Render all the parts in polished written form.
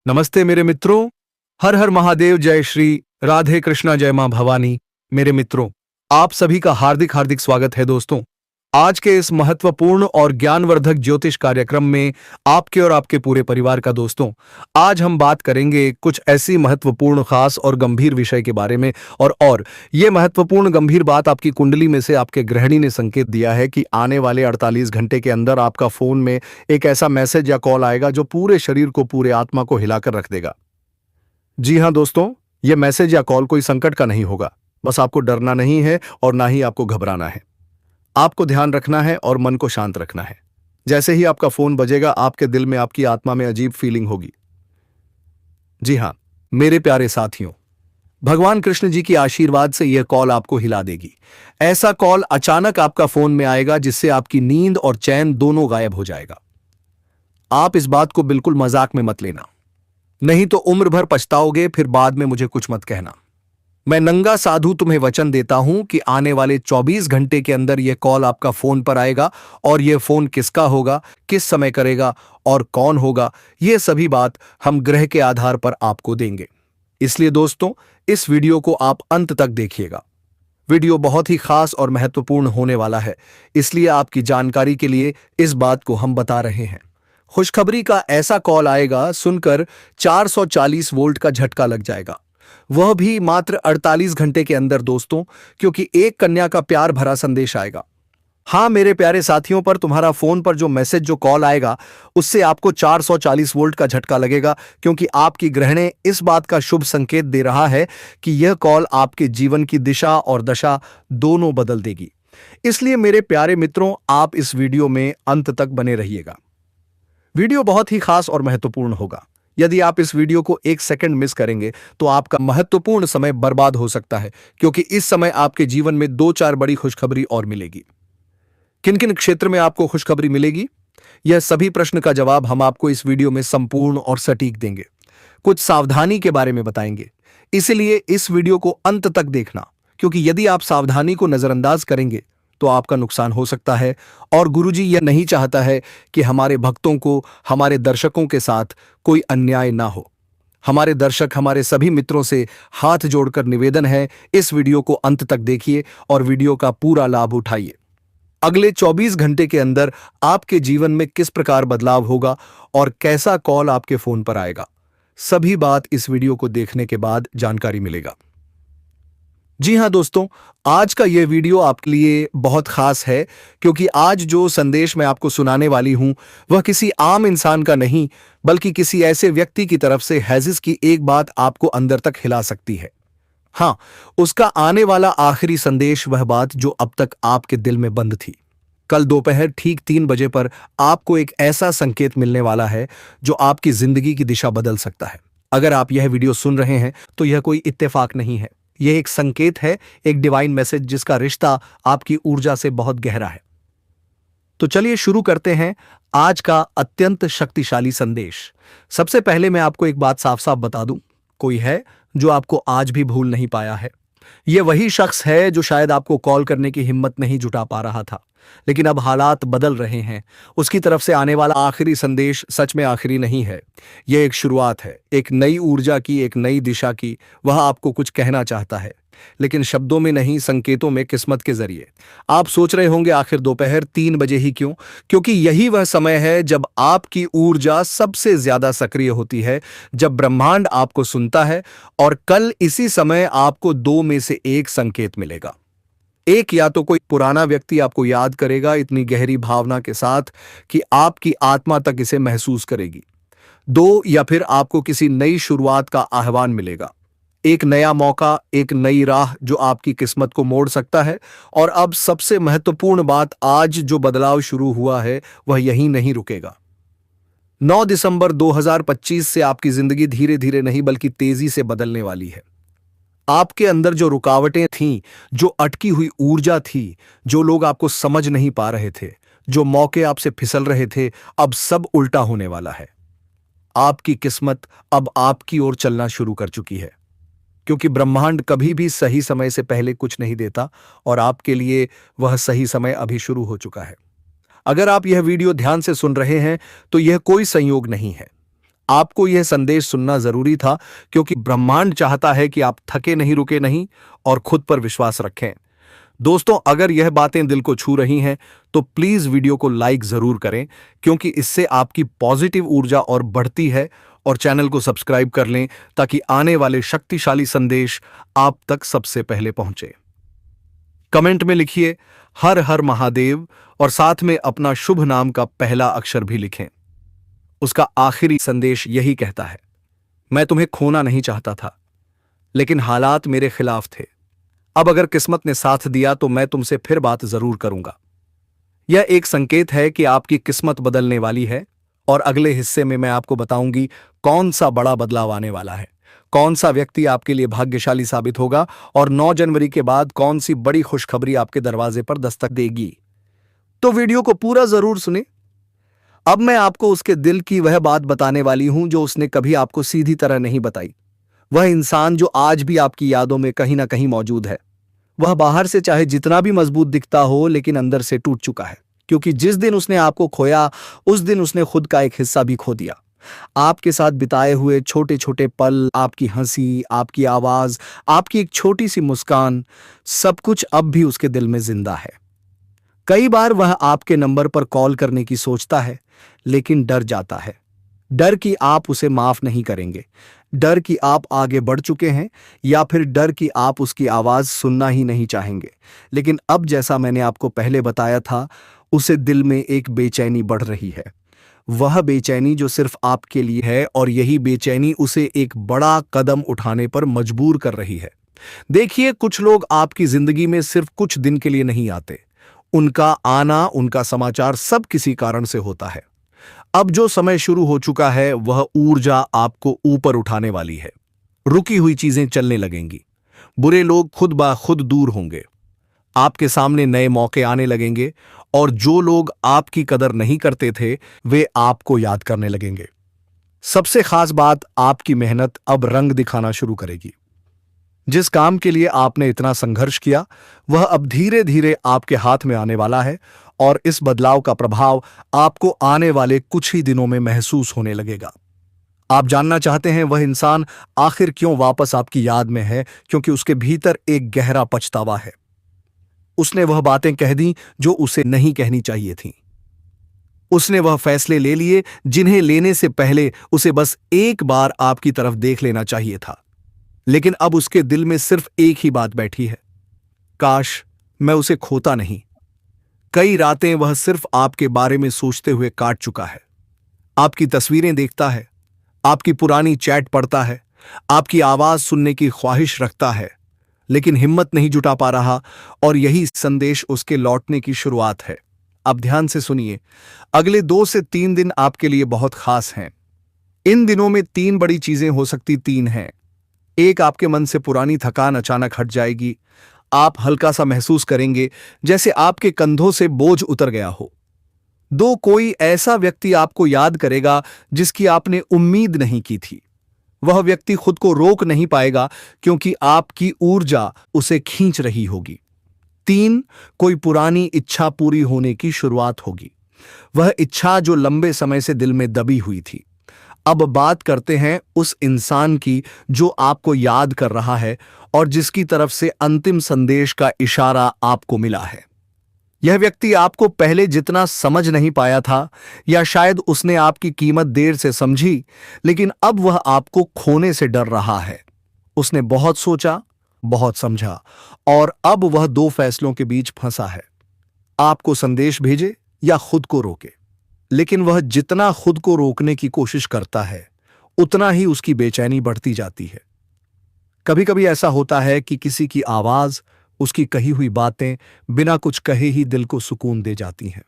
नमस्ते मेरे मित्रों। हर हर महादेव, जय श्री राधे कृष्णा, जय मां भवानी। मेरे मित्रों, आप सभी का हार्दिक हार्दिक स्वागत है। दोस्तों, आज के इस महत्वपूर्ण और ज्ञानवर्धक ज्योतिष कार्यक्रम में आपके और आपके पूरे परिवार का दोस्तों, आज हम बात करेंगे कुछ ऐसी महत्वपूर्ण, खास और गंभीर विषय के बारे में। और ये महत्वपूर्ण गंभीर बात आपकी कुंडली में से आपके गृहिणी ने संकेत दिया है कि आने वाले 48 घंटे के अंदर आपका फोन में एक ऐसा मैसेज या कॉल आएगा जो पूरे शरीर को, पूरे आत्मा को हिलाकर रख देगा। जी हां दोस्तों, यह मैसेज या कॉल कोई संकट का नहीं होगा। बस आपको डरना नहीं है और ना ही आपको घबराना है। आपको ध्यान रखना है और मन को शांत रखना है। जैसे ही आपका फोन बजेगा, आपके दिल में, आपकी आत्मा में अजीब फीलिंग होगी। जी हां मेरे प्यारे साथियों, भगवान कृष्ण जी की आशीर्वाद से यह कॉल आपको हिला देगी। ऐसा कॉल अचानक आपका फोन में आएगा जिससे आपकी नींद और चैन दोनों गायब हो जाएगा। आप इस बात को बिल्कुल मजाक में मत लेना, नहीं तो उम्र भर पछताओगे। फिर बाद में मुझे कुछ मत कहना। मैं नंगा साधु तुम्हें वचन देता हूं कि आने वाले 24 घंटे के अंदर यह कॉल आपका फोन पर आएगा। और यह फोन किसका होगा, किस समय करेगा और कौन होगा, यह सभी बात हम ग्रह के आधार पर आपको देंगे। इसलिए दोस्तों, इस वीडियो को आप अंत तक देखिएगा। वीडियो बहुत ही खास और महत्वपूर्ण होने वाला है, इसलिए आपकी जानकारी के लिए इस बात को हम बता रहे हैं। खुशखबरी का ऐसा कॉल आएगा, सुनकर 440 वोल्ट का झटका लग जाएगा, वह भी मात्र 48 घंटे के अंदर दोस्तों, क्योंकि एक कन्या का प्यार भरा संदेश आएगा। हां मेरे प्यारे साथियों, पर तुम्हारा फोन पर जो मैसेज, जो कॉल आएगा, उससे आपको 440 वोल्ट का झटका लगेगा, क्योंकि आपकी ग्रहणे इस बात का शुभ संकेत दे रहा है कि यह कॉल आपके जीवन की दिशा और दशा दोनों बदल देगी। इसलिए मेरे प्यारे मित्रों, आप इस वीडियो में अंत तक बने रहिएगा। वीडियो बहुत ही खास और महत्वपूर्ण होगा। यदि आप इस वीडियो को एक सेकंड मिस करेंगे तो आपका महत्वपूर्ण समय बर्बाद हो सकता है, क्योंकि इस समय आपके जीवन में 2-4 बड़ी खुशखबरी और मिलेगी। किन किन क्षेत्र में आपको खुशखबरी मिलेगी, यह सभी प्रश्न का जवाब हम आपको इस वीडियो में संपूर्ण और सटीक देंगे। कुछ सावधानी के बारे में बताएंगे, इसलिए इस वीडियो को अंत तक देखना, क्योंकि यदि आप सावधानी को नजरअंदाज करेंगे तो आपका नुकसान हो सकता है। और गुरुजी यह नहीं चाहता है कि हमारे भक्तों को, हमारे दर्शकों के साथ कोई अन्याय ना हो। हमारे दर्शक, हमारे सभी मित्रों से हाथ जोड़कर निवेदन है, इस वीडियो को अंत तक देखिए और वीडियो का पूरा लाभ उठाइए। अगले 24 घंटे के अंदर आपके जीवन में किस प्रकार बदलाव होगा और कैसा कॉल आपके फोन पर आएगा, सभी बात इस वीडियो को देखने के बाद जानकारी मिलेगा। जी हां दोस्तों, आज का यह वीडियो आपके लिए बहुत खास है, क्योंकि आज जो संदेश मैं आपको सुनाने वाली हूं वह किसी आम इंसान का नहीं, बल्कि किसी ऐसे व्यक्ति की तरफ से है जिसकी एक बात आपको अंदर तक हिला सकती है। हां, उसका आने वाला आखिरी संदेश, वह बात जो अब तक आपके दिल में बंद थी। कल दोपहर ठीक 3 बजे पर आपको एक ऐसा संकेत मिलने वाला है जो आपकी जिंदगी की दिशा बदल सकता है। अगर आप यह वीडियो सुन रहे हैं तो यह कोई इत्तेफाक नहीं है, यह एक संकेत है, एक डिवाइन मैसेज जिसका रिश्ता आपकी ऊर्जा से बहुत गहरा है। तो चलिए शुरू करते हैं आज का अत्यंत शक्तिशाली संदेश। सबसे पहले मैं आपको एक बात साफ साफ बता दूं, कोई है जो आपको आज भी भूल नहीं पाया है। यह वही शख्स है जो शायद आपको कॉल करने की हिम्मत नहीं जुटा पा रहा था, लेकिन अब हालात बदल रहे हैं। उसकी तरफ से आने वाला आखिरी संदेश सच में आखिरी नहीं है, यह एक शुरुआत है, एक नई ऊर्जा की, एक नई दिशा की। वह आपको कुछ कहना चाहता है, लेकिन शब्दों में नहीं, संकेतों में, किस्मत के जरिए। आप सोच रहे होंगे आखिर दोपहर 3 बजे ही क्यों? क्योंकि यही वह समय है जब आपकी ऊर्जा सबसे ज्यादा सक्रिय होती है, जब ब्रह्मांड आपको सुनता है। और कल इसी समय आपको 2 में से एक संकेत मिलेगा। एक, या तो कोई पुराना व्यक्ति आपको याद करेगा इतनी गहरी भावना के साथ कि आपकी आत्मा तक इसे महसूस करेगी। 2, या फिर आपको किसी नई शुरुआत का आह्वान मिलेगा, एक नया मौका, एक नई राह जो आपकी किस्मत को मोड़ सकता है। और अब सबसे महत्वपूर्ण बात, आज जो बदलाव शुरू हुआ है वह यहीं नहीं रुकेगा। 9 दिसंबर 2025 से आपकी जिंदगी धीरे धीरे नहीं बल्कि तेजी से बदलने वाली है। आपके अंदर जो रुकावटें थीं, जो अटकी हुई ऊर्जा थी, जो लोग आपको समझ नहीं पा रहे थे, जो मौके आपसे फिसल रहे थे, अब सब उल्टा होने वाला है। आपकी किस्मत अब आपकी ओर चलना शुरू कर चुकी है, क्योंकि ब्रह्मांड कभी भी सही समय से पहले कुछ नहीं देता और आपके लिए वह सही समय अभी शुरू हो चुका है। अगर आप यह वीडियो ध्यान से सुन रहे हैं तो यह कोई संयोग नहीं है। आपको यह संदेश सुनना जरूरी था, क्योंकि ब्रह्मांड चाहता है कि आप थके नहीं, रुके नहीं और खुद पर विश्वास रखें। दोस्तों, अगर यह बातें दिल को छू रही हैं तो प्लीज वीडियो को लाइक जरूर करें, क्योंकि इससे आपकी पॉजिटिव ऊर्जा और बढ़ती है। और चैनल को सब्सक्राइब कर लें ताकि आने वाले शक्तिशाली संदेश आप तक सबसे पहले पहुंचे। कमेंट में लिखिए हर हर महादेव और साथ में अपना शुभ नाम का पहला अक्षर भी लिखें। उसका आखिरी संदेश यही कहता है, मैं तुम्हें खोना नहीं चाहता था, लेकिन हालात मेरे खिलाफ थे। अब अगर किस्मत ने साथ दिया तो मैं तुमसे फिर बात जरूर करूंगा। यह एक संकेत है कि आपकी किस्मत बदलने वाली है, और अगले हिस्से में मैं आपको बताऊंगी कौन सा बड़ा बदलाव आने वाला है, कौन सा व्यक्ति आपके लिए भाग्यशाली साबित होगा और 9 जनवरी के बाद कौन सी बड़ी खुशखबरी आपके दरवाजे पर दस्तक देगी। तो वीडियो को पूरा जरूर सुने। अब मैं आपको उसके दिल की वह बात बताने वाली हूं जो उसने कभी आपको सीधी तरह नहीं बताई। वह इंसान जो आज भी आपकी यादों में कहीं ना कहीं मौजूद है। वह बाहर से चाहे जितना भी मजबूत दिखता हो, लेकिन अंदर से टूट चुका है, क्योंकि जिस दिन उसने आपको खोया उस दिन उसने खुद का एक हिस्सा भी खो दिया। आपके साथ बिताए हुए छोटे छोटे पल, आपकी हंसी, आपकी आवाज, आपकी एक छोटी सी मुस्कान, सब कुछ अब भी उसके दिल में जिंदा है। कई बार वह आपके नंबर पर कॉल करने की सोचता है, लेकिन डर जाता है। डर कि आप उसे माफ नहीं करेंगे, डर कि आप आगे बढ़ चुके हैं, या फिर डर कि आप उसकी आवाज सुनना ही नहीं चाहेंगे। लेकिन अब जैसा मैंने आपको पहले बताया था, उसे दिल में एक बेचैनी बढ़ रही है। वह बेचैनी जो सिर्फ आपके लिए है, और यही बेचैनी उसे एक बड़ा कदम उठाने पर मजबूर कर रही है। देखिए, कुछ लोग आपकी जिंदगी में सिर्फ कुछ दिन के लिए नहीं आते। उनका आना, उनका समाचार सब किसी कारण से होता है। अब जो समय शुरू हो चुका है, वह ऊर्जा आपको ऊपर उठाने वाली है। रुकी हुई चीजें चलने लगेंगी, बुरे लोग खुद ब खुद दूर होंगे, आपके सामने नए मौके आने लगेंगे, और जो लोग आपकी कदर नहीं करते थे वे आपको याद करने लगेंगे। सबसे खास बात, आपकी मेहनत अब रंग दिखाना शुरू करेगी। जिस काम के लिए आपने इतना संघर्ष किया, वह अब धीरे धीरे आपके हाथ में आने वाला है, और इस बदलाव का प्रभाव आपको आने वाले कुछ ही दिनों में महसूस होने लगेगा। आप जानना चाहते हैं वह इंसान आखिर क्यों वापस आपकी याद में है? क्योंकि उसके भीतर एक गहरा पछतावा है। उसने वह बातें कह दी जो उसे नहीं कहनी चाहिए थीं। उसने वह फैसले ले लिए जिन्हें लेने से पहले उसे बस एक बार आपकी तरफ देख लेना चाहिए था। लेकिन अब उसके दिल में सिर्फ एक ही बात बैठी है, काश मैं उसे खोता नहीं। कई रातें वह सिर्फ आपके बारे में सोचते हुए काट चुका है। आपकी तस्वीरें देखता है, आपकी पुरानी चैट पढ़ता है, आपकी आवाज सुनने की ख्वाहिश रखता है, लेकिन हिम्मत नहीं जुटा पा रहा। और यही संदेश उसके लौटने की शुरुआत है। अब ध्यान से सुनिए, अगले 2 से 3 दिन आपके लिए बहुत खास हैं। इन दिनों में 3 बड़ी चीजें हो सकती 3 हैं। एक, आपके मन से पुरानी थकान अचानक हट जाएगी। आप हल्का सा महसूस करेंगे, जैसे आपके कंधों से बोझ उतर गया हो। 2, कोई ऐसा व्यक्ति आपको याद करेगा जिसकी आपने उम्मीद नहीं की थी। वह व्यक्ति खुद को रोक नहीं पाएगा, क्योंकि आपकी ऊर्जा उसे खींच रही होगी। 3, कोई पुरानी इच्छा पूरी होने की शुरुआत होगी। वह इच्छा जो लंबे समय से दिल में दबी हुई थी। अब बात करते हैं उस इंसान की जो आपको याद कर रहा है, और जिसकी तरफ से अंतिम संदेश का इशारा आपको मिला है। यह व्यक्ति आपको पहले जितना समझ नहीं पाया था, या शायद उसने आपकी कीमत देर से समझी, लेकिन अब वह आपको खोने से डर रहा है। उसने बहुत सोचा, बहुत समझा, और अब वह 2 फैसलों के बीच फंसा है, आपको संदेश भेजे या खुद को रोके। लेकिन वह जितना खुद को रोकने की कोशिश करता है, उतना ही उसकी बेचैनी बढ़ती जाती है। कभी कभी ऐसा होता है कि किसी की आवाज, उसकी कही हुई बातें बिना कुछ कहे ही दिल को सुकून दे जाती हैं।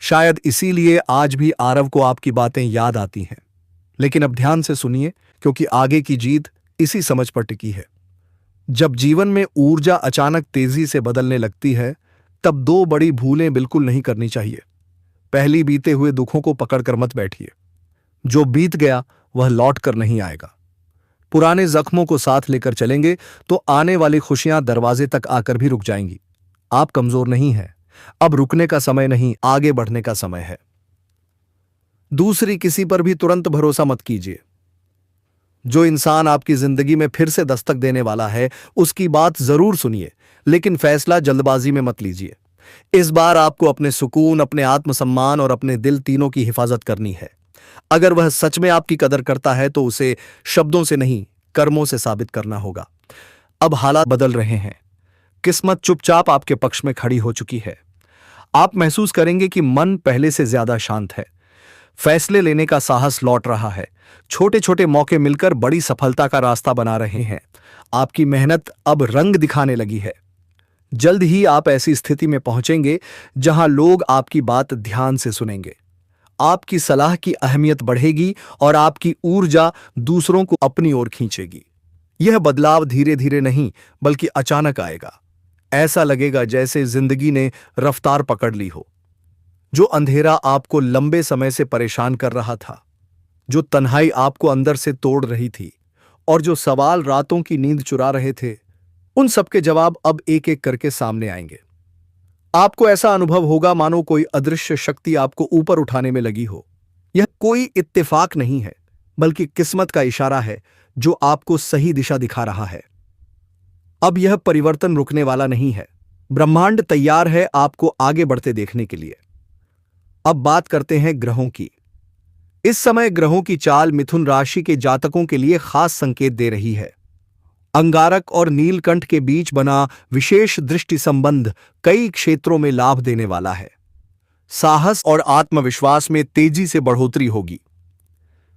शायद इसीलिए आज भी आरव को आपकी बातें याद आती हैं। लेकिन अब ध्यान से सुनिए, क्योंकि आगे की जीत इसी समझ पर टिकी है। जब जीवन में ऊर्जा अचानक तेजी से बदलने लगती है, तब 2 बड़ी भूलें बिल्कुल नहीं करनी चाहिए। पहली, बीते हुए दुखों को पकड़कर मत बैठिए। जो बीत गया वह लौट कर नहीं आएगा। पुराने जख्मों को साथ लेकर चलेंगे तो आने वाली खुशियां दरवाजे तक आकर भी रुक जाएंगी। आप कमजोर नहीं हैं, अब रुकने का समय नहीं, आगे बढ़ने का समय है। दूसरी किसी पर भी तुरंत भरोसा मत कीजिए। जो इंसान आपकी जिंदगी में फिर से दस्तक देने वाला है उसकी बात जरूर सुनिए, लेकिन फैसला जल्दबाजी में मत लीजिए। इस बार आपको अपने सुकून, अपने आत्मसम्मान और अपने दिल तीनों की हिफाजत करनी है। अगर वह सच में आपकी कदर करता है तो उसे शब्दों से नहीं, कर्मों से साबित करना होगा। अब हालात बदल रहे हैं। किस्मत चुपचाप आपके पक्ष में खड़ी हो चुकी है। आप महसूस करेंगे कि मन पहले से ज्यादा शांत है। फैसले लेने का साहस लौट रहा है। छोटे छोटे मौके मिलकर बड़ी सफलता का रास्ता बना रहे हैं। आपकी मेहनत अब रंग दिखाने लगी है। जल्द ही आप ऐसी स्थिति में पहुंचेंगे जहां लोग आपकी बात ध्यान से सुनेंगे। आपकी सलाह की अहमियत बढ़ेगी और आपकी ऊर्जा दूसरों को अपनी ओर खींचेगी। यह बदलाव धीरे धीरे नहीं बल्कि अचानक आएगा। ऐसा लगेगा जैसे जिंदगी ने रफ्तार पकड़ ली हो। जो अंधेरा आपको लंबे समय से परेशान कर रहा था, जो तन्हाई आपको अंदर से तोड़ रही थी और जो सवाल रातों की नींद चुरा रहे थे, उन सबके जवाब अब एक एक करके सामने आएंगे। आपको ऐसा अनुभव होगा मानो कोई अदृश्य शक्ति आपको ऊपर उठाने में लगी हो। यह कोई इत्तेफाक नहीं है बल्कि किस्मत का इशारा है जो आपको सही दिशा दिखा रहा है। अब यह परिवर्तन रुकने वाला नहीं है। ब्रह्मांड तैयार है आपको आगे बढ़ते देखने के लिए। अब बात करते हैं ग्रहों की। इस समय ग्रहों की चाल मिथुन राशि के जातकों के लिए खास संकेत दे रही है। अंगारक और नीलकंठ के बीच बना विशेष दृष्टि संबंध कई क्षेत्रों में लाभ देने वाला है। साहस और आत्मविश्वास में तेजी से बढ़ोतरी होगी।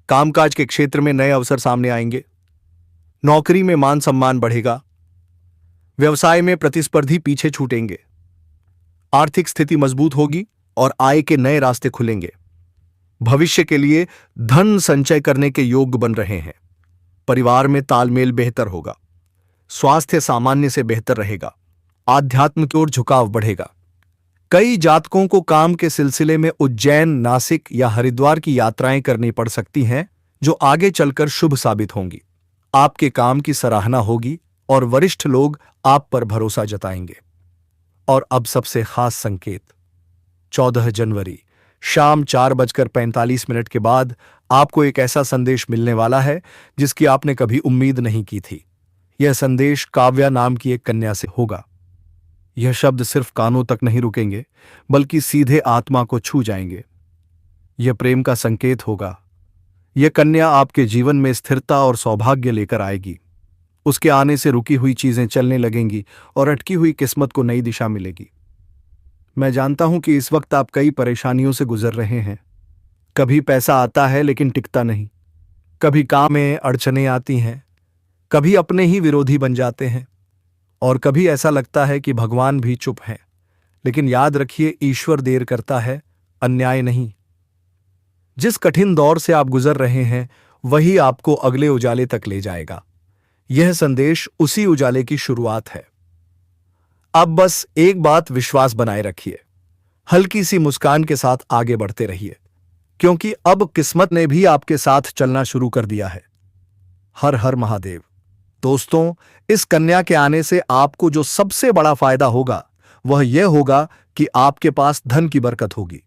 कामकाज के क्षेत्र में नए अवसर सामने आएंगे। नौकरी में मान सम्मान बढ़ेगा। व्यवसाय में प्रतिस्पर्धी पीछे छूटेंगे। आर्थिक स्थिति मजबूत होगी और आय के नए रास्ते खुलेंगे। भविष्य के लिए धन संचय करने के योग्य बन रहे हैं। परिवार में तालमेल बेहतर होगा। स्वास्थ्य सामान्य से बेहतर रहेगा। आध्यात्म की ओर झुकाव बढ़ेगा। कई जातकों को काम के सिलसिले में उज्जैन, नासिक या हरिद्वार की यात्राएं करनी पड़ सकती हैं, जो आगे चलकर शुभ साबित होंगी। आपके काम की सराहना होगी और वरिष्ठ लोग आप पर भरोसा जताएंगे। और अब सबसे खास संकेत, 14 जनवरी शाम 4:45 के बाद आपको एक ऐसा संदेश मिलने वाला है जिसकी आपने कभी उम्मीद नहीं की थी। यह संदेश काव्या नाम की एक कन्या से होगा। यह शब्द सिर्फ कानों तक नहीं रुकेंगे बल्कि सीधे आत्मा को छू जाएंगे। यह प्रेम का संकेत होगा। यह कन्या आपके जीवन में स्थिरता और सौभाग्य लेकर आएगी। उसके आने से रुकी हुई चीजें चलने लगेंगी और अटकी हुई किस्मत को नई दिशा मिलेगी। मैं जानता हूं कि इस वक्त आप कई परेशानियों से गुजर रहे हैं। कभी पैसा आता है लेकिन टिकता नहीं। कभी काम में अड़चनें आती हैं। कभी अपने ही विरोधी बन जाते हैं और कभी ऐसा लगता है कि भगवान भी चुप हैं। लेकिन याद रखिए, ईश्वर देर करता है, अन्याय नहीं। जिस कठिन दौर से आप गुजर रहे हैं वही आपको अगले उजाले तक ले जाएगा। यह संदेश उसी उजाले की शुरुआत है। अब बस एक बात विश्वास बनाए रखिए। हल्की सी मुस्कान के साथ आगे बढ़ते रहिए, क्योंकि अब किस्मत ने भी आपके साथ चलना शुरू कर दिया है। हर हर महादेव। दोस्तों, इस कन्या के आने से आपको जो सबसे बड़ा फायदा होगा वह यह होगा कि आपके पास धन की बरकत होगी।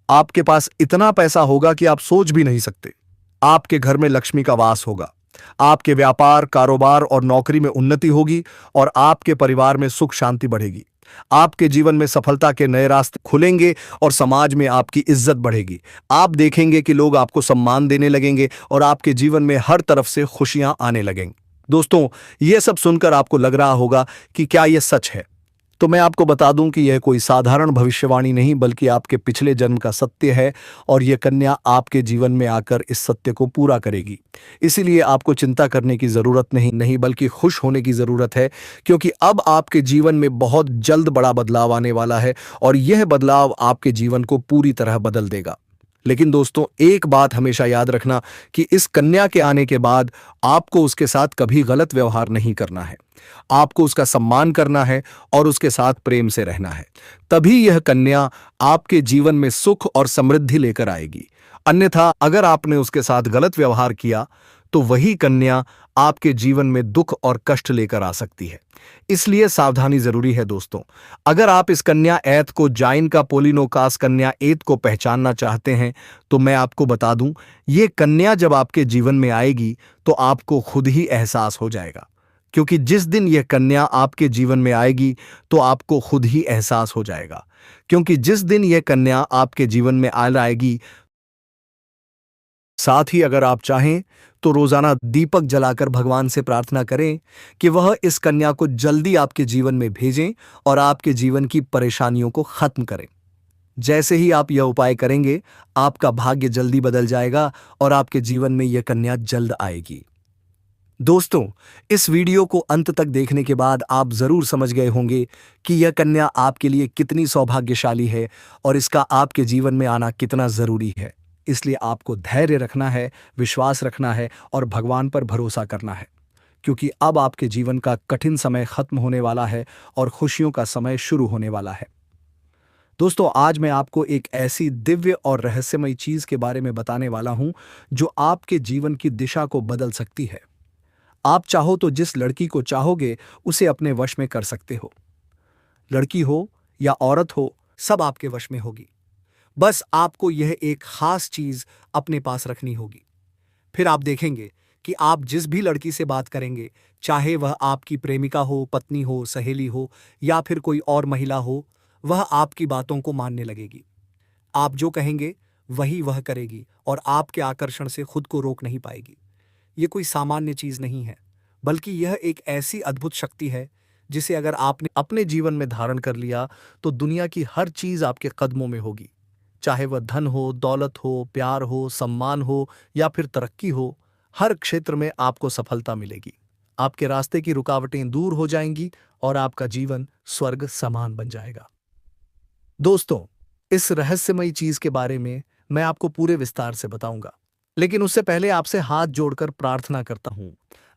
आपके पास इतना पैसा होगा कि आप सोच भी नहीं सकते। आपके घर में लक्ष्मी का वास होगा। आपके व्यापार, कारोबार और नौकरी में उन्नति होगी और आपके परिवार में सुख शांति बढ़ेगी। आपके जीवन में सफलता के नए रास्ते खुलेंगे और समाज में आपकी इज्जत बढ़ेगी। आप देखेंगे कि लोग आपको सम्मान देने लगेंगे और आपके जीवन में हर तरफ से खुशियां आने लगेंगी। दोस्तों, यह सब सुनकर आपको लग रहा होगा कि क्या यह सच है? तो मैं आपको बता दूं कि यह कोई साधारण भविष्यवाणी नहीं बल्कि आपके पिछले जन्म का सत्य है और यह कन्या आपके जीवन में आकर इस सत्य को पूरा करेगी। इसीलिए आपको चिंता करने की जरूरत नहीं बल्कि खुश होने की जरूरत है, क्योंकि अब आपके जीवन में बहुत जल्द बड़ा बदलाव आने वाला है और यह बदलाव आपके जीवन को पूरी तरह बदल देगा। लेकिन दोस्तों, एक बात हमेशा याद रखना कि इस कन्या के आने के बाद आपको उसके साथ कभी गलत व्यवहार नहीं करना है। आपको उसका सम्मान करना है और उसके साथ प्रेम से रहना है। तभी यह कन्या आपके जीवन में सुख और समृद्धि लेकर आएगी। अन्यथा अगर आपने उसके साथ गलत व्यवहार किया तो वही कन्या आपके जीवन में दुख और कष्ट लेकर आ सकती है। इसलिए सावधानी जरूरी है दोस्तों। अगर आप इस कन्या ऐत को जाइन का पोलिनोकास कन्या ऐत को पहचानना चाहते हैं तो मैं आपको बता दूं, ये कन्या जब आपके जीवन में आएगी तो आपको खुद ही एहसास हो जाएगा। क्योंकि जिस दिन यह कन्या आपके जीवन में आएगी तो आपको खुद ही एहसास हो जाएगा। क्योंकि जिस दिन यह कन्या आपके जीवन में आएगी, साथ ही अगर आप चाहें तो रोजाना दीपक जलाकर भगवान से प्रार्थना करें कि वह इस कन्या को जल्दी आपके जीवन में भेजें और आपके जीवन की परेशानियों को खत्म करें। जैसे ही आप यह उपाय करेंगे, आपका भाग्य जल्दी बदल जाएगा और आपके जीवन में यह कन्या जल्द आएगी। दोस्तों, इस वीडियो को अंत तक देखने के बाद आप जरूर समझ गए होंगे कि यह कन्या आपके लिए कितनी सौभाग्यशाली है और इसका आपके जीवन में आना कितना जरूरी है। इसलिए आपको धैर्य रखना है, विश्वास रखना है और भगवान पर भरोसा करना है, क्योंकि अब आपके जीवन का कठिन समय खत्म होने वाला है और खुशियों का समय शुरू होने वाला है। दोस्तों, आज मैं आपको एक ऐसी दिव्य और रहस्यमयी चीज के बारे में बताने वाला हूं जो आपके जीवन की दिशा को बदल सकती है। आप चाहो तो जिस लड़की को चाहोगे उसे अपने वश में कर सकते हो। लड़की हो या औरत हो, सब आपके वश में होगी। बस आपको यह एक खास चीज अपने पास रखनी होगी। फिर आप देखेंगे कि आप जिस भी लड़की से बात करेंगे, चाहे वह आपकी प्रेमिका हो, पत्नी हो, सहेली हो या फिर कोई और महिला हो, वह आपकी बातों को मानने लगेगी। आप जो कहेंगे वही वह करेगी और आपके आकर्षण से खुद को रोक नहीं पाएगी। ये कोई सामान्य चीज नहीं है, बल्कि यह एक ऐसी अद्भुत शक्ति है जिसे अगर आपने अपने जीवन में धारण कर लिया तो दुनिया की हर चीज आपके कदमों में होगी। चाहे वह धन हो, दौलत हो, प्यार हो, सम्मान हो या फिर तरक्की हो, हर क्षेत्र में आपको सफलता मिलेगी। आपके रास्ते की रुकावटें दूर हो जाएंगी और आपका जीवन स्वर्ग समान बन जाएगा। दोस्तों, इस रहस्यमयी चीज के बारे में मैं आपको पूरे विस्तार से बताऊंगा, लेकिन उससे पहले आपसे हाथ जोड़कर प्रार्थना करता हूं।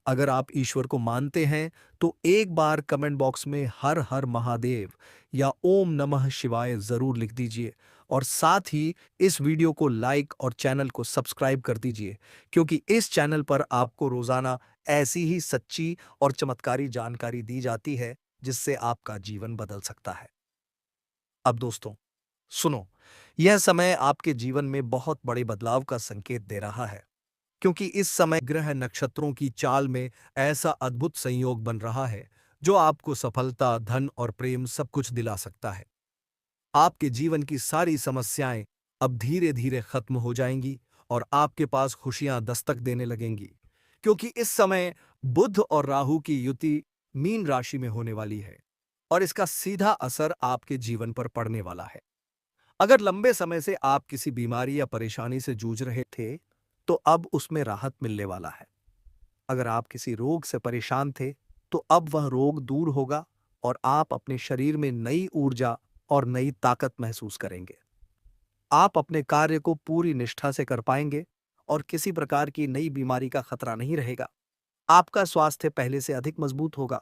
अगर आप ईश्वर को मानते हैं तो एक बार कमेंट बॉक्स में हर हर महादेव या ओम नमः शिवाय जरूर लिख दीजिए और साथ ही इस वीडियो को लाइक और चैनल को सब्सक्राइब कर दीजिए, क्योंकि इस चैनल पर आपको रोजाना ऐसी ही सच्ची और चमत्कारी जानकारी दी जाती है जिससे आपका जीवन बदल सकता है। अब दोस्तों सुनो, यह समय आपके जीवन में बहुत बड़े बदलाव का संकेत दे रहा है, क्योंकि इस समय ग्रह नक्षत्रों की चाल में ऐसा अद्भुत संयोग बन रहा है जो आपको सफलता, धन और प्रेम सब कुछ दिला सकता है। आपके जीवन की सारी समस्याएं अब धीरे धीरे खत्म हो जाएंगी और आपके पास खुशियां दस्तक देने लगेंगी, क्योंकि इस समय बुध और राहु की युति मीन राशि में होने वाली है और इसका सीधा असर आपके जीवन पर पड़ने वाला है। अगर लंबे समय से आप किसी बीमारी या परेशानी से जूझ रहे थे तो अब उसमें राहत मिलने वाला है। अगर आप किसी रोग से परेशान थे तो अब वह रोग दूर होगा और आप अपने शरीर में नई ऊर्जा और नई ताकत महसूस करेंगे। आप अपने कार्य को पूरी निष्ठा से कर पाएंगे और किसी प्रकार की नई बीमारी का खतरा नहीं रहेगा। आपका स्वास्थ्य पहले से अधिक मजबूत होगा।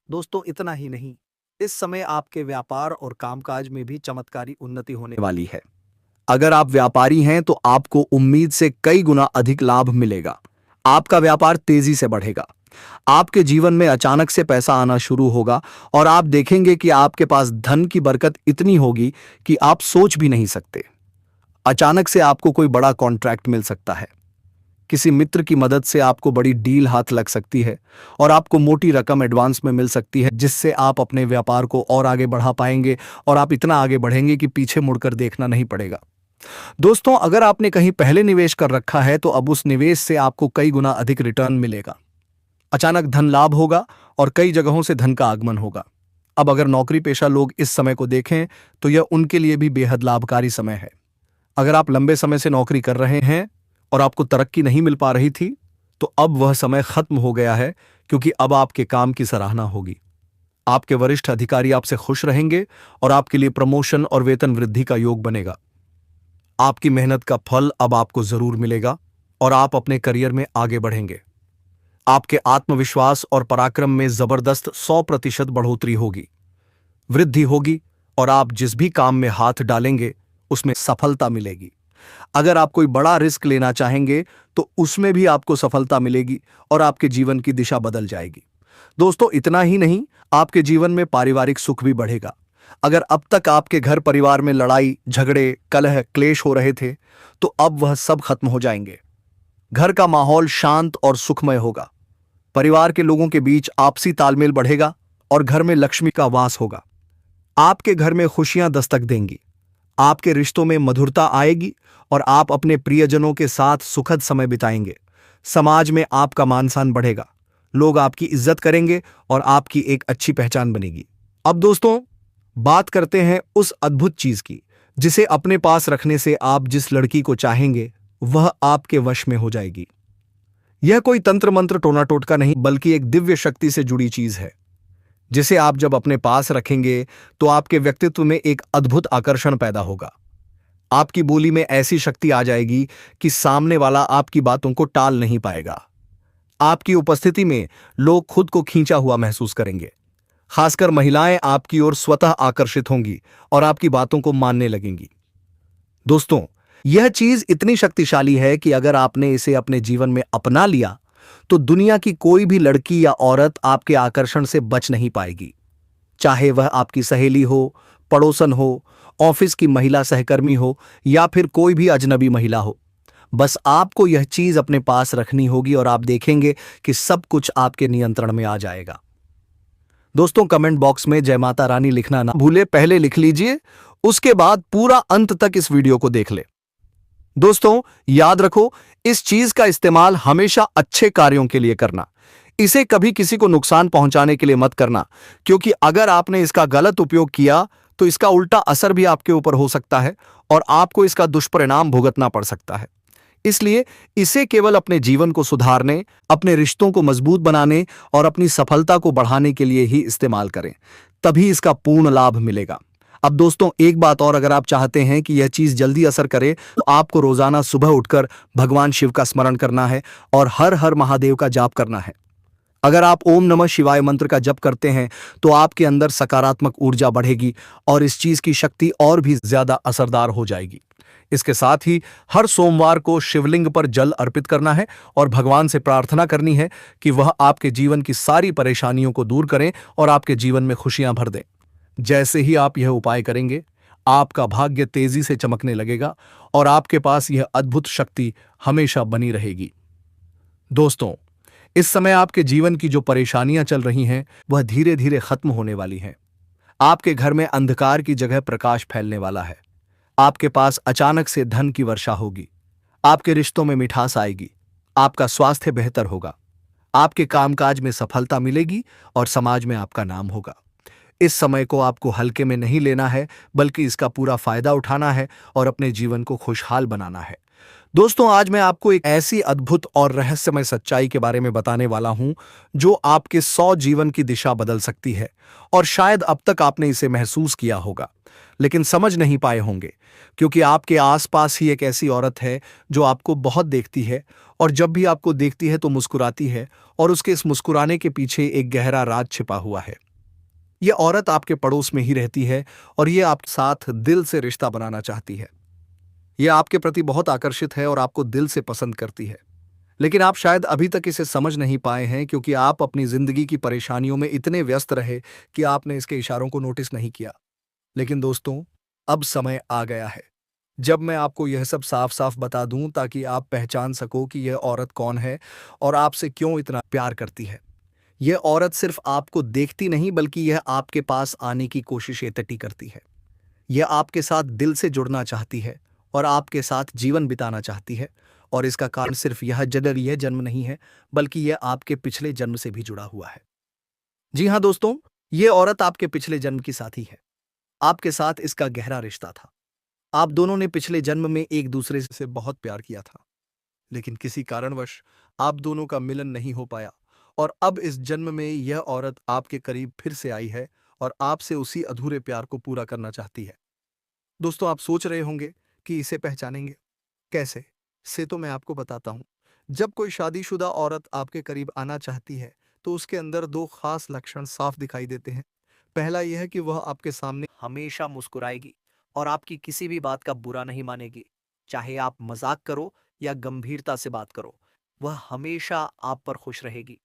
दोस्तों, इतना ही नहीं, इस समय आपके व्यापार और कामकाज में भी चमत्कारी उन्नति होने वाली है। अगर आप व्यापारी हैं तो आपको उम्मीद से कई गुना अधिक लाभ मिलेगा। आपका व्यापार तेजी से बढ़ेगा। आपके जीवन में अचानक से पैसा आना शुरू होगा और आप देखेंगे कि आपके पास धन की बरकत इतनी होगी कि आप सोच भी नहीं सकते। अचानक से आपको कोई बड़ा कॉन्ट्रैक्ट मिल सकता है। किसी मित्र की मदद से आपको बड़ी डील हाथ लग सकती है और आपको मोटी रकम एडवांस में मिल सकती है, जिससे आप अपने व्यापार को और आगे बढ़ा पाएंगे और आप इतना आगे बढ़ेंगे कि पीछे मुड़कर देखना नहीं पड़ेगा। दोस्तों, अगर आपने कहीं पहले निवेश कर रखा है तो अब उस निवेश से आपको कई गुना अधिक रिटर्न मिलेगा। अचानक धन लाभ होगा और कई जगहों से धन का आगमन होगा। अब अगर नौकरी पेशा लोग इस समय को देखें तो यह उनके लिए भी बेहद लाभकारी समय है। अगर आप लंबे समय से नौकरी कर रहे हैं और आपको तरक्की नहीं मिल पा रही थी तो अब वह समय खत्म हो गया है, क्योंकि अब आपके काम की सराहना होगी। आपके वरिष्ठ अधिकारी आपसे खुश रहेंगे और आपके लिए प्रमोशन और वेतन वृद्धि का योग बनेगा। आपकी मेहनत का फल अब आपको जरूर मिलेगा और आप अपने करियर में आगे बढ़ेंगे। आपके आत्मविश्वास और पराक्रम में जबरदस्त 100% बढ़ोतरी होगी, वृद्धि होगी और आप जिस भी काम में हाथ डालेंगे उसमें सफलता मिलेगी। अगर आप कोई बड़ा रिस्क लेना चाहेंगे तो उसमें भी आपको सफलता मिलेगी और आपके जीवन की दिशा बदल जाएगी। दोस्तों, इतना ही नहीं, आपके जीवन में पारिवारिक सुख भी बढ़ेगा। अगर अब तक आपके घर परिवार में लड़ाई झगड़े कलह क्लेश हो रहे थे, तो अब वह सब खत्म हो जाएंगे। घर का माहौल शांत और सुखमय होगा। परिवार के लोगों के बीच आपसी तालमेल बढ़ेगा और घर में लक्ष्मी का वास होगा। आपके घर में खुशियां दस्तक देंगी। आपके रिश्तों में मधुरता आएगी और आप अपने प्रियजनों के साथ सुखद समय बिताएंगे। समाज में आपका मान सम्मान बढ़ेगा। लोग आपकी इज्जत करेंगे और आपकी एक अच्छी पहचान बनेगी। अब दोस्तों, बात करते हैं उस अद्भुत चीज की जिसे अपने पास रखने से आप जिस लड़की को चाहेंगे वह आपके वश में हो जाएगी। यह कोई तंत्र मंत्र टोना टोटका नहीं, बल्कि एक दिव्य शक्ति से जुड़ी चीज है जिसे आप जब अपने पास रखेंगे तो आपके व्यक्तित्व में एक अद्भुत आकर्षण पैदा होगा। आपकी बोली में ऐसी शक्ति आ जाएगी कि सामने वाला आपकी बातों को टाल नहीं पाएगा। आपकी उपस्थिति में लोग खुद को खींचा हुआ महसूस करेंगे। खासकर महिलाएं आपकी ओर स्वतः आकर्षित होंगी और आपकी बातों को मानने लगेंगी। दोस्तों, यह चीज इतनी शक्तिशाली है कि अगर आपने इसे अपने जीवन में अपना लिया तो दुनिया की कोई भी लड़की या औरत आपके आकर्षण से बच नहीं पाएगी। चाहे वह आपकी सहेली हो, पड़ोसन हो, ऑफिस की महिला सहकर्मी हो या फिर कोई भी अजनबी महिला हो। बस आपको यह चीज अपने पास रखनी होगी और आप देखेंगे कि सब कुछ आपके नियंत्रण में आ जाएगा। दोस्तों, कमेंट बॉक्स में जय माता रानी लिखना ना भूले। पहले लिख लीजिए, उसके बाद पूरा अंत तक इस वीडियो को देख ले। दोस्तों, याद रखो, इस चीज का इस्तेमाल हमेशा अच्छे कार्यों के लिए करना। इसे कभी किसी को नुकसान पहुंचाने के लिए मत करना, क्योंकि अगर आपने इसका गलत उपयोग किया तो इसका उल्टा असर भी आपके ऊपर हो सकता है और आपको इसका दुष्परिणाम भुगतना पड़ सकता है। इसलिए इसे केवल अपने जीवन को सुधारने, अपने रिश्तों को मजबूत बनाने और अपनी सफलता को बढ़ाने के लिए ही इस्तेमाल करें, तभी इसका पूर्ण लाभ मिलेगा। अब दोस्तों, एक बात और, अगर आप चाहते हैं कि यह चीज जल्दी असर करे तो आपको रोजाना सुबह उठकर भगवान शिव का स्मरण करना है और हर हर महादेव का जाप करना है। अगर आप ओम नमः शिवाय मंत्र का जप करते हैं तो आपके अंदर सकारात्मक ऊर्जा बढ़ेगी और इस चीज की शक्ति और भी ज्यादा असरदार हो जाएगी। इसके साथ ही हर सोमवार को शिवलिंग पर जल अर्पित करना है और भगवान से प्रार्थना करनी है कि वह आपके जीवन की सारी परेशानियों को दूर करें और आपके जीवन में खुशियां भर दें। जैसे ही आप यह उपाय करेंगे, आपका भाग्य तेजी से चमकने लगेगा और आपके पास यह अद्भुत शक्ति हमेशा बनी रहेगी। दोस्तों, इस समय आपके जीवन की जो परेशानियां चल रही हैं वह धीरे धीरे खत्म होने वाली हैं। आपके घर में अंधकार की जगह प्रकाश फैलने वाला है। आपके पास अचानक से धन की वर्षा होगी। आपके रिश्तों में मिठास आएगी। आपका स्वास्थ्य बेहतर होगा। आपके कामकाज में सफलता मिलेगी और समाज में आपका नाम होगा। इस समय को आपको हल्के में नहीं लेना है, बल्कि इसका पूरा फायदा उठाना है और अपने जीवन को खुशहाल बनाना है। दोस्तों, आज मैं आपको एक ऐसी अद्भुत और रहस्यमय सच्चाई के बारे में बताने वाला हूं जो आपके 100 जीवन की दिशा बदल सकती है। और शायद अब तक आपने इसे महसूस किया होगा, लेकिन समझ नहीं पाए होंगे, क्योंकि आपके आसपास ही एक ऐसी औरत है जो आपको बहुत देखती है और जब भी आपको देखती है तो मुस्कुराती है और उसके इस मुस्कुराने के पीछे एक गहरा राज छिपा हुआ है। यह औरत आपके पड़ोस में ही रहती है और यह आपके साथ दिल से रिश्ता बनाना चाहती है। यह आपके प्रति बहुत आकर्षित है और आपको दिल से पसंद करती है, लेकिन आप शायद अभी तक इसे समझ नहीं पाए हैं, क्योंकि आप अपनी जिंदगी की परेशानियों में इतने व्यस्त रहे कि आपने इसके इशारों को नोटिस नहीं किया। लेकिन दोस्तों, अब समय आ गया है जब मैं आपको यह सब साफ साफ बता दूं, ताकि आप पहचान सको कि यह औरत कौन है और आपसे क्यों इतना प्यार करती है। यह औरत सिर्फ आपको देखती नहीं, बल्कि यह आपके पास आने की कोशिशें तटी करती है। यह आपके साथ दिल से जुड़ना चाहती है और आपके साथ जीवन बिताना चाहती है। और इसका कारण सिर्फ यह जन्म नहीं है, बल्कि यह आपके पिछले जन्म से भी जुड़ा हुआ है। जी हाँ दोस्तों, यह औरत आपके पिछले जन्म की साथी है। आपके साथ इसका गहरा रिश्ता था। आप दोनों ने पिछले जन्म में एक दूसरे से बहुत प्यार किया था, लेकिन किसी कारणवश आप दोनों का मिलन नहीं हो पाया और अब इस जन्म में यह औरत आपके करीब फिर से आई है और आपसे उसी अधूरे प्यार को पूरा करना चाहती है। दोस्तों, आप सोच रहे होंगे कि इसे पहचानेंगे कैसे? से तो मैं आपको बताता हूं। जब कोई शादीशुदा औरत आपके करीब आना चाहती है तो उसके अंदर दो खास लक्षण साफ दिखाई देते हैं। पहला यह है कि वह आपके सामने हमेशा मुस्कुराएगी और आपकी किसी भी बात का बुरा नहीं मानेगी। चाहे आप मजाक करो या गंभीरता से बात करो, वह हमेशा आप पर खुश रहेगी।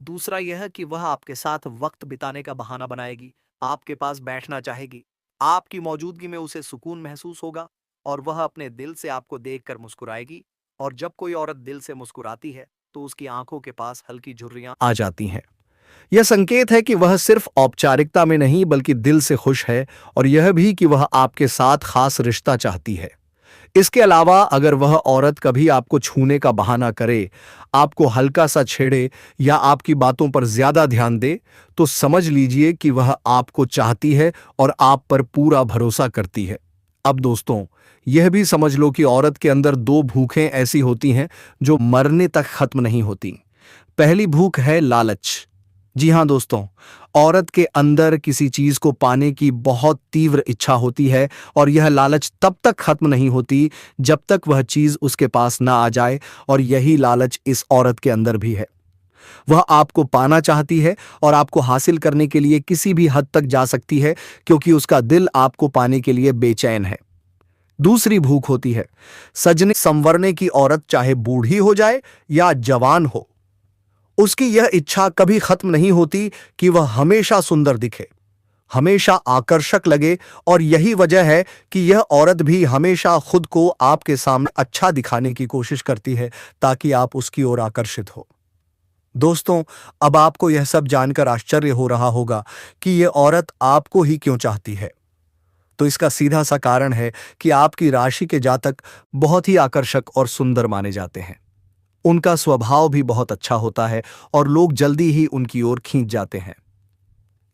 दूसरा यह कि वह आपके साथ वक्त बिताने का बहाना बनाएगी, आपके पास बैठना चाहेगी। आपकी मौजूदगी में उसे सुकून महसूस होगा और वह अपने दिल से आपको देखकर मुस्कुराएगी। और जब कोई औरत दिल से मुस्कुराती है, तो उसकी आंखों के पास हल्की झुर्रियां आ जाती हैं। यह संकेत है कि वह सिर्फ औपचारिकता में नहीं बल्कि दिल से खुश है, और यह भी कि वह आपके साथ खास रिश्ता चाहती है। इसके अलावा अगर वह औरत कभी आपको छूने का बहाना करे, आपको हल्का सा छेड़े या आपकी बातों पर ज्यादा ध्यान दे, तो समझ लीजिए कि वह आपको चाहती है और आप पर पूरा भरोसा करती है। अब दोस्तों, यह भी समझ लो कि औरत के अंदर दो भूखें ऐसी होती हैं जो मरने तक खत्म नहीं होती। पहली भूख है लालच। जी हाँ दोस्तों, औरत के अंदर किसी चीज को पाने की बहुत तीव्र इच्छा होती है, और यह लालच तब तक खत्म नहीं होती जब तक वह चीज उसके पास ना आ जाए। और यही लालच इस औरत के अंदर भी है। वह आपको पाना चाहती है और आपको हासिल करने के लिए किसी भी हद तक जा सकती है, क्योंकि उसका दिल आपको पाने के लिए बेचैन है। दूसरी भूख होती है सजने संवरने की औरत, चाहे बूढ़ी हो जाए या जवान हो, उसकी यह इच्छा कभी खत्म नहीं होती कि वह हमेशा सुंदर दिखे, हमेशा आकर्षक लगे। और यही वजह है कि यह औरत भी हमेशा खुद को आपके सामने अच्छा दिखाने की कोशिश करती है, ताकि आप उसकी ओर आकर्षित हो। दोस्तों, अब आपको यह सब जानकर आश्चर्य हो रहा होगा कि यह औरत आपको ही क्यों चाहती है। तो इसका सीधा सा कारण है कि आपकी राशि के जातक बहुत ही आकर्षक और सुंदर माने जाते हैं। उनका स्वभाव भी बहुत अच्छा होता है और लोग जल्दी ही उनकी ओर खींच जाते हैं।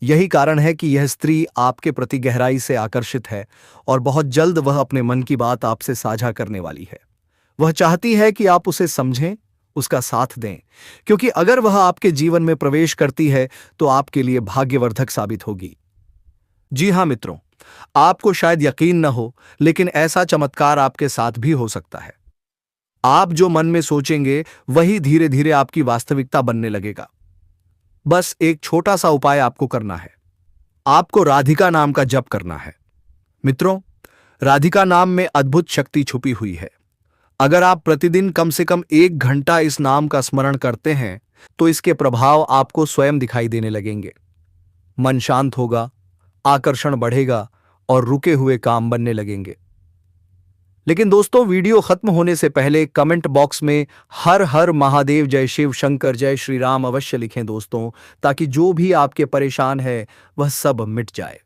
यही कारण है कि यह स्त्री आपके प्रति गहराई से आकर्षित है, और बहुत जल्द वह अपने मन की बात आपसे साझा करने वाली है। वह चाहती है कि आप उसे समझें, उसका साथ दें, क्योंकि अगर वह आपके जीवन में प्रवेश करती है तो आपके लिए भाग्यवर्धक साबित होगी। जी हाँ मित्रों, आपको शायद यकीन न हो, लेकिन ऐसा चमत्कार आपके साथ भी हो सकता है। आप जो मन में सोचेंगे वही धीरे धीरे आपकी वास्तविकता बनने लगेगा। बस एक छोटा सा उपाय आपको करना है। आपको राधिका नाम का जप करना है। मित्रों, राधिका नाम में अद्भुत शक्ति छुपी हुई है। अगर आप प्रतिदिन कम से कम 1 घंटा इस नाम का स्मरण करते हैं, तो इसके प्रभाव आपको स्वयं दिखाई देने लगेंगे। मन शांत होगा, आकर्षण बढ़ेगा और रुके हुए काम बनने लगेंगे। लेकिन दोस्तों, वीडियो खत्म होने से पहले कमेंट बॉक्स में हर हर महादेव, जय शिव शंकर, जय श्री राम अवश्य लिखें दोस्तों, ताकि जो भी आपके परेशान है वह सब मिट जाए।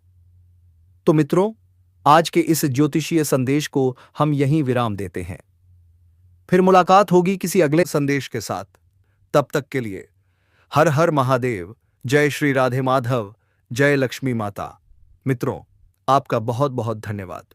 तो मित्रों, आज के इस ज्योतिषीय संदेश को हम यहीं विराम देते हैं। फिर मुलाकात होगी किसी अगले संदेश के साथ। तब तक के लिए हर हर महादेव, जय श्री राधे माधव, जय लक्ष्मी माता। मित्रों, आपका बहुत बहुत धन्यवाद।